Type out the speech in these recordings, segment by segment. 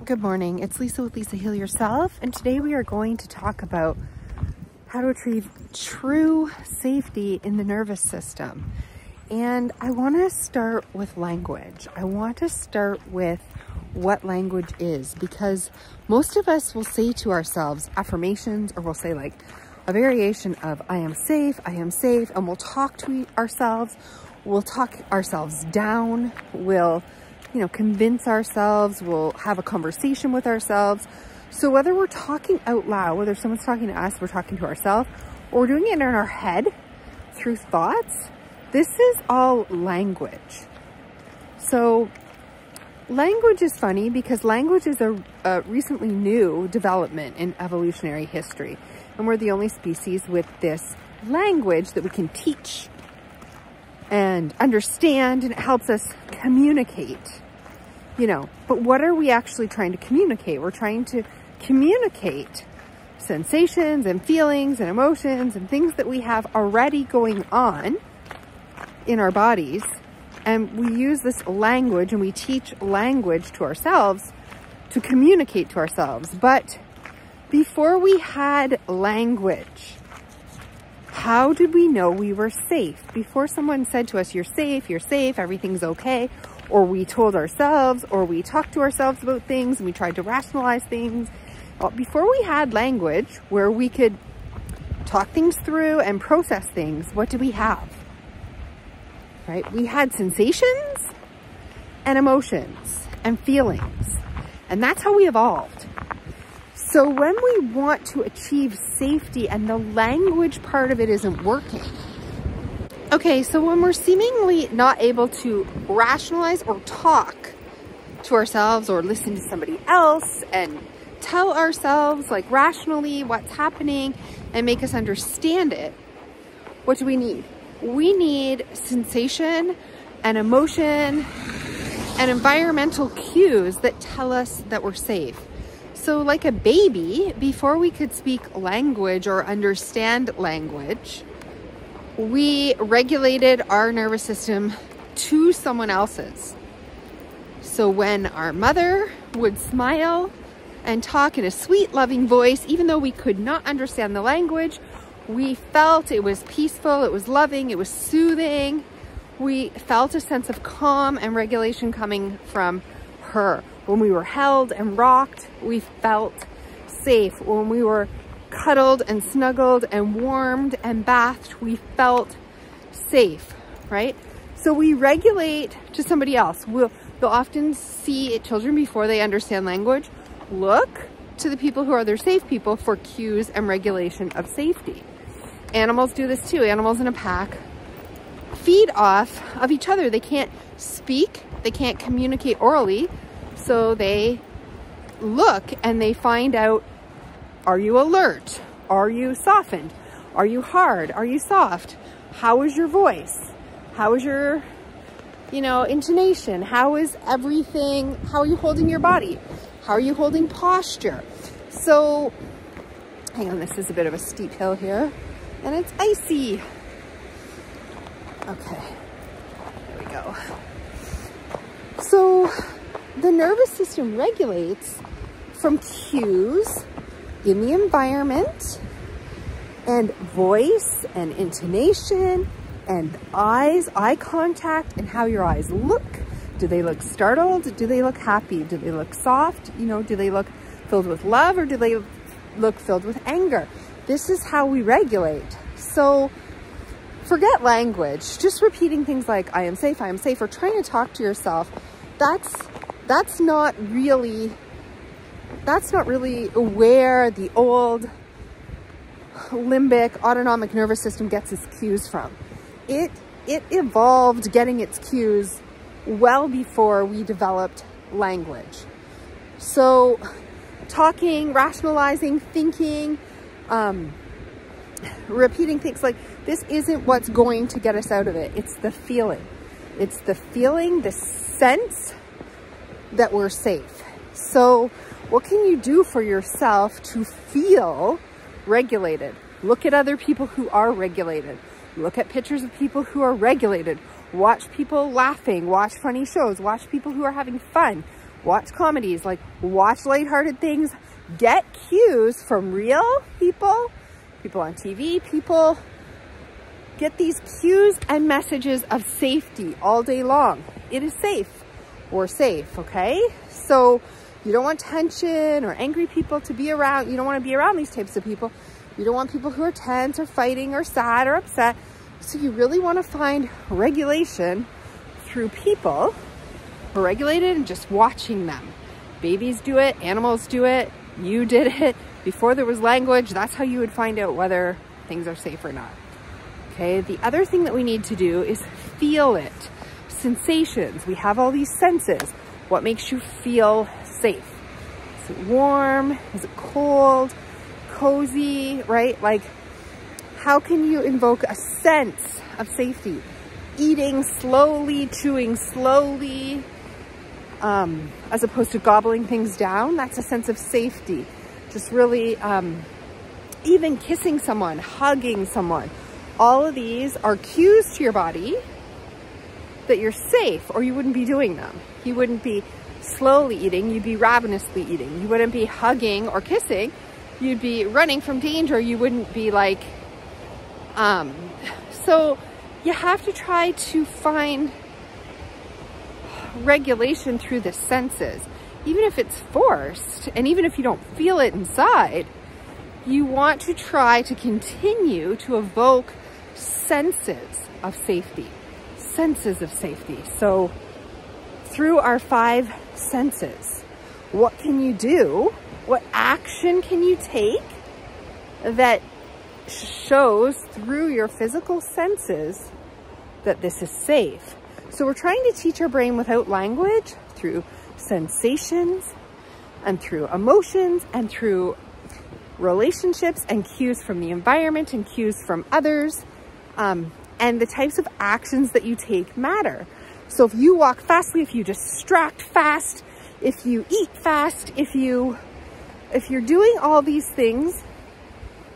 Good morning, it's Lisa with Lisa Heal Yourself, and today we are going to talk about how to achieve true safety in the nervous system. And I want to start with language. I want to start with what language is, because most of us will say to ourselves affirmations, or we'll say like a variation of I am safe, and we'll talk to ourselves, we'll talk ourselves down, we'll convince ourselves, we'll have a conversation with ourselves. So whether we're talking out loud, whether someone's talking to us, we're talking to ourselves, or we're doing it in our head through thoughts, this is all language. So language is funny because language is a recently new development in evolutionary history. And we're the only species with this language that we can teach and understand, and it helps us communicate. But what are we actually trying to communicate? We're trying to communicate sensations and feelings and emotions and things that we have already going on in our bodies. And we use this language and we teach language to ourselves to communicate to ourselves. But before we had language, how did we know we were safe? Before someone said to us, you're safe, everything's okay, or we told ourselves, or we talked to ourselves about things and we tried to rationalize things. Well, before we had language where we could talk things through and process things, what did we have? Right? We had sensations and emotions and feelings, and that's how we evolved. So when we want to achieve safety and the language part of it isn't working, okay, so when we're seemingly not able to rationalize or talk to ourselves or listen to somebody else and tell ourselves like rationally what's happening and make us understand it, what do we need? We need sensation and emotion and environmental cues that tell us that we're safe. So like a baby, before we could speak language or understand language, we regulated our nervous system to someone else's. So when our mother would smile and talk in a sweet, loving voice, even though we could not understand the language, we felt it was peaceful, it was loving, it was soothing. We felt a sense of calm and regulation coming from her. When we were held and rocked, we felt safe. When we were cuddled and snuggled and warmed and bathed, we felt safe, right? So we regulate to somebody else. You'll often see children, before they understand language, look to the people who are their safe people for cues and regulation of safety. Animals do this too. Animals in a pack feed off of each other. They can't speak, they can't communicate orally, so they look and they find out, are you alert? Are you softened? Are you hard? Are you soft? How is your voice? How is your, intonation? How is everything? How are you holding your body? How are you holding posture? So, hang on, this is a bit of a steep hill here and it's icy. Okay, there we go. So the nervous system regulates from cues in the environment and voice and intonation and eyes, eye contact, and how your eyes look. Do they look startled? Do they look happy? Do they look soft? Do they look filled with love, or do they look filled with anger? This is how we regulate. So forget language, just repeating things like I am safe, or trying to talk to yourself. That's not really where the old limbic autonomic nervous system gets its cues from. It evolved getting its cues well before we developed language. So talking, rationalizing, thinking, repeating things like this isn't what's going to get us out of it. It's the feeling. It's the feeling, the sense that we're safe. So what can you do for yourself to feel regulated? Look at other people who are regulated. Look at pictures of people who are regulated. Watch people laughing. Watch funny shows. Watch people who are having fun. watch comedies, like watch lighthearted things, get cues from real people, people on TV, people. Get these cues and messages of safety all day long. It is safe. We're safe, okay? So you don't want tension or angry people to be around. You don't want to be around these types of people. You don't want people who are tense or fighting or sad or upset. So you really want to find regulation through people who are regulated and just watching them. Babies do it, animals do it, you did it. Before there was language, that's how you would find out whether things are safe or not. Okay, the other thing that we need to do is feel it. Sensations, we have all these senses. What makes you feel safe? Is it warm? Is it cold? Cozy, right? Like, how can you invoke a sense of safety? Eating slowly, chewing slowly, as opposed to gobbling things down, that's a sense of safety. Just really, even kissing someone, hugging someone, all of these are cues to your body that you're safe, or you wouldn't be doing them. You wouldn't be slowly eating, you'd be ravenously eating. You wouldn't be hugging or kissing, you'd be running from danger. You wouldn't be like, so you have to try to find regulation through the senses. Even if it's forced, and even if you don't feel it inside, you want to try to continue to evoke senses of safety. Senses of safety. So through our 5 senses, what can you do? What action can you take that shows through your physical senses that this is safe? So we're trying to teach our brain without language, through sensations and through emotions and through relationships and cues from the environment and cues from others. And the types of actions that you take matter. So if you walk fastly, if you distract fast, if you eat fast, if you're doing all these things,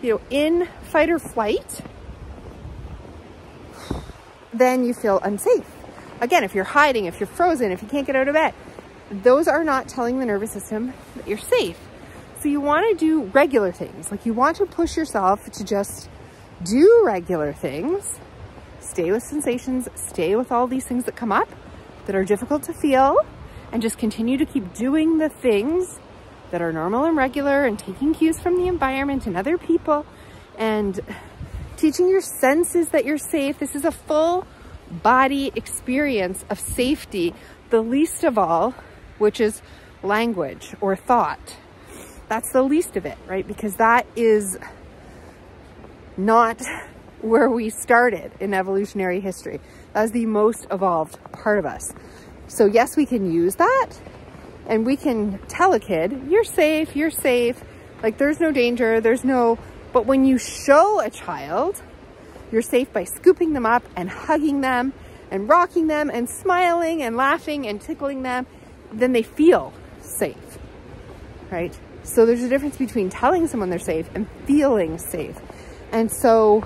you know, in fight or flight, then you feel unsafe. Again, if you're hiding, if you're frozen, if you can't get out of bed, those are not telling the nervous system that you're safe. So you want to do regular things. Like, you want to push yourself to just do regular things. Stay with sensations, stay with all these things that come up that are difficult to feel, and just continue to keep doing the things that are normal and regular, and taking cues from the environment and other people, and teaching your senses that you're safe. This is a full body experience of safety, the least of all, which is language or thought. That's the least of it, right? Because that is not where we started in evolutionary history. That is the most evolved part of us. So yes, we can use that, and we can tell a kid, you're safe, like there's no danger, but when you show a child you're safe by scooping them up and hugging them and rocking them and smiling and laughing and tickling them, then they feel safe, right? So there's a difference between telling someone they're safe and feeling safe. And so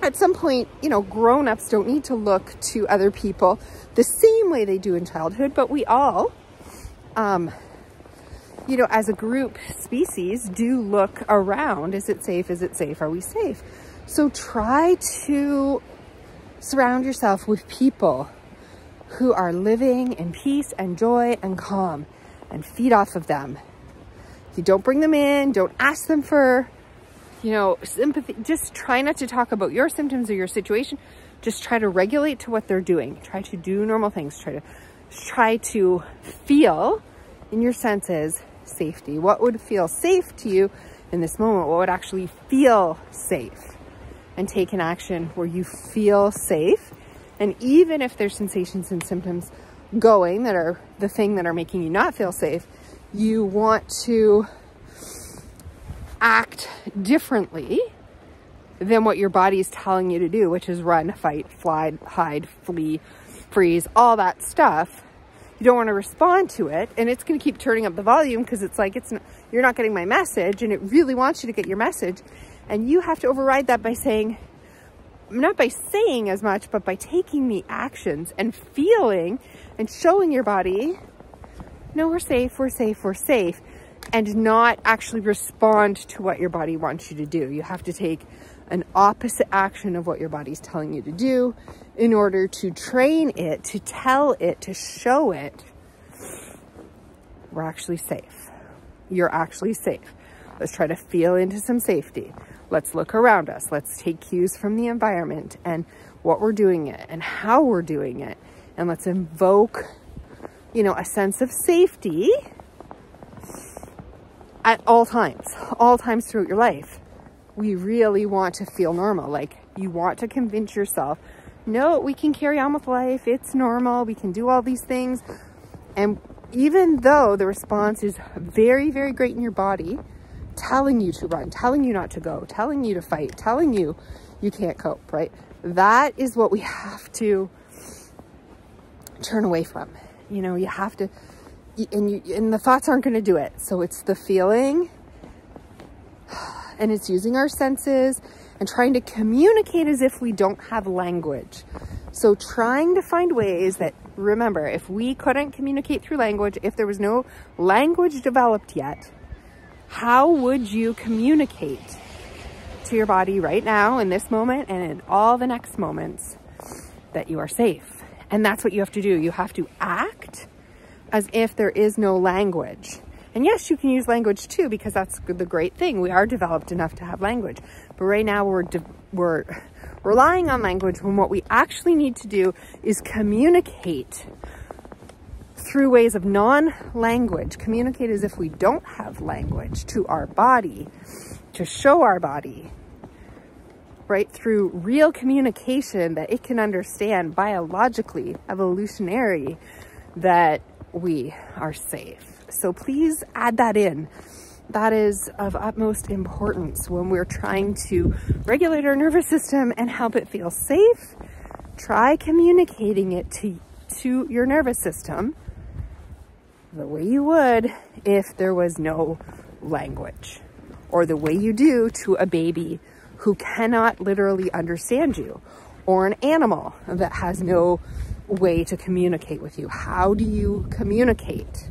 at some point, you know, grown-ups don't need to look to other people the same way they do in childhood, but we all, you know, as a group species, do look around. Is it safe? Is it safe? Are we safe? So try to surround yourself with people who are living in peace and joy and calm, and feed off of them. You don't bring them in, don't ask them for, you know, sympathy. Just try not to talk about your symptoms or your situation. Just try to regulate to what they're doing. Try to do normal things. Try to feel in your senses safety. What would feel safe to you in this moment? What would actually feel safe? And take an action where you feel safe. And even if there's sensations and symptoms going that are the thing that are making you not feel safe, you want to act differently than what your body is telling you to do, which is run, fight, fly, hide, flee, freeze, all that stuff. You don't want to respond to it, and it's going to keep turning up the volume because it's like, you're not getting my message, and it really wants you to get your message. And you have to override that by saying, not by saying as much, but by taking the actions and feeling and showing your body no, we're safe, we're safe, we're safe, and not actually respond to what your body wants you to do. You have to take an opposite action of what your body's telling you to do in order to train it, to tell it, to show it, we're actually safe. You're actually safe. Let's try to feel into some safety. Let's look around us. Let's take cues from the environment and what we're doing it and how we're doing it. And let's invoke, you know, a sense of safety at all times throughout your life. We really want to feel normal. Like, you want to convince yourself, no, we can carry on with life. It's normal. We can do all these things. And even though the response is very, very great in your body, telling you to run, telling you not to go, telling you to fight, telling you you can't cope, right? That is what we have to turn away from. You know, you have to, and the thoughts aren't going to do it. So it's the feeling, and it's using our senses and trying to communicate as if we don't have language. So trying to find ways that, remember, if we couldn't communicate through language, if there was no language developed yet, how would you communicate to your body right now in this moment and in all the next moments that you are safe? And that's what you have to do. You have to act as if there is no language. And yes, you can use language too, because that's the great thing. We are developed enough to have language. But right now we're relying on language when what we actually need to do is communicate through ways of non-language. Communicate as if we don't have language to our body, to show our body, right? Through real communication that it can understand biologically, evolutionary, that we are safe. So please add that in. That is of utmost importance when we're trying to regulate our nervous system and help it feel safe. Try communicating it to your nervous system the way you would if there was no language, or the way you do to a baby who cannot literally understand you, or an animal that has no way to communicate with you. How do you communicate?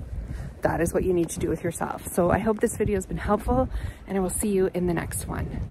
That is what you need to do with yourself. So I hope this video has been helpful, and I will see you in the next one.